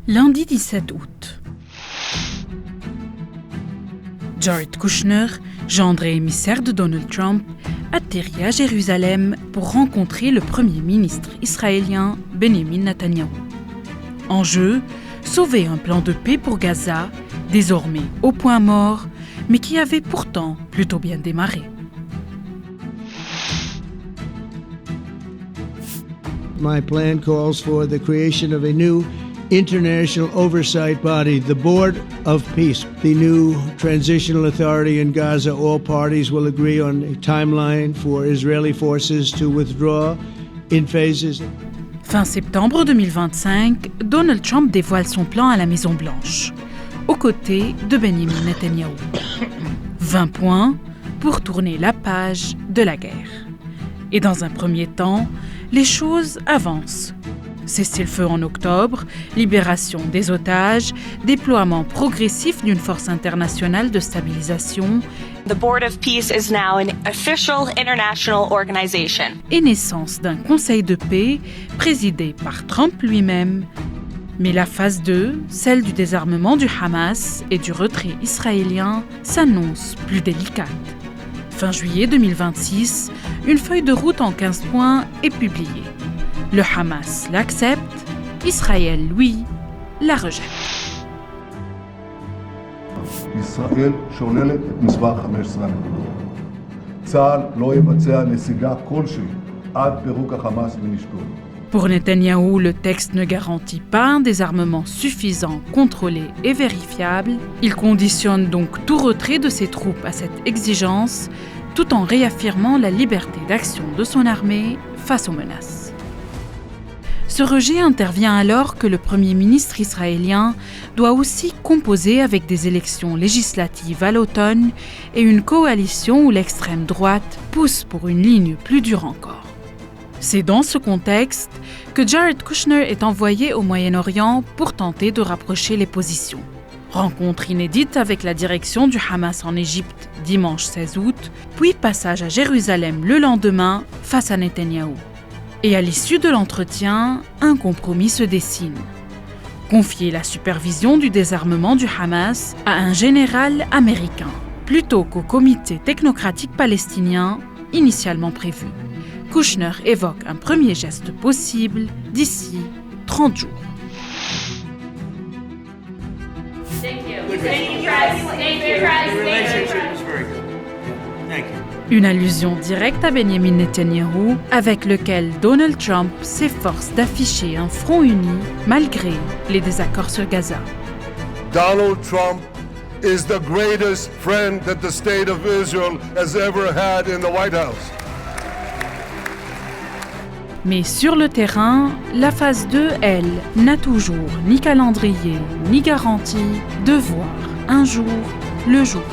Lundi 17 août. Jared Kushner, gendre et émissaire de Donald Trump, atterrit à Jérusalem pour rencontrer le Premier ministre israélien Benjamin Netanyahou. En jeu, sauver un plan de paix pour Gaza, désormais au point mort, mais qui avait pourtant plutôt bien démarré. My plan calls for the creation of a new international oversight body, the Board of Peace. The new transitional authority in Gaza, all parties will agree on a timeline for Israeli forces to withdraw in phases. Fin septembre 2025, Donald Trump dévoile son plan à la Maison-Blanche, aux côtés de Benjamin Netanyahou. 20 points pour tourner la page de la guerre. Et dans un premier temps, les choses avancent. Cessez-le-feu en octobre, libération des otages, déploiement progressif d'une force internationale de stabilisation. The Board of Peace is now an official international organization. Et naissance d'un conseil de paix présidé par Trump lui-même. Mais la phase 2, celle du désarmement du Hamas et du retrait israélien, s'annonce plus délicate. Fin juillet 2026, une feuille de route en 15 points est publiée. Le Hamas l'accepte, Israël, lui, la rejette. ישראל שוללת את מספר 15 הנקודות. צה"ל לא יבצע נסיגה כלשהי עד פירוק החמאס ונשקו. Pour Netanyahou, le texte ne garantit pas un désarmement suffisant, contrôlé et vérifiable. Il conditionne donc tout retrait de ses troupes à cette exigence, tout en réaffirmant la liberté d'action de son armée face aux menaces. Ce rejet intervient alors que le Premier ministre israélien doit aussi composer avec des élections législatives à l'automne et une coalition où l'extrême droite pousse pour une ligne plus dure encore. C'est dans ce contexte que Jared Kushner est envoyé au Moyen-Orient pour tenter de rapprocher les positions. Rencontre inédite avec la direction du Hamas en Égypte dimanche 16 août, puis passage à Jérusalem le lendemain face à Netanyahou. Et à l'issue de l'entretien, un compromis se dessine. Confier la supervision du désarmement du Hamas à un général américain, plutôt qu'au comité technocratique palestinien initialement prévu. Kushner évoque un premier geste possible d'ici 30 jours. Une allusion directe à Benjamin Netanyahou, avec lequel Donald Trump s'efforce d'afficher un front uni malgré les désaccords sur Gaza. Donald Trump is the greatest friend that the state of Israel has ever had in the White House. Mais sur le terrain, la phase 2, elle, n'a toujours ni calendrier ni garantie de voir un jour le jour.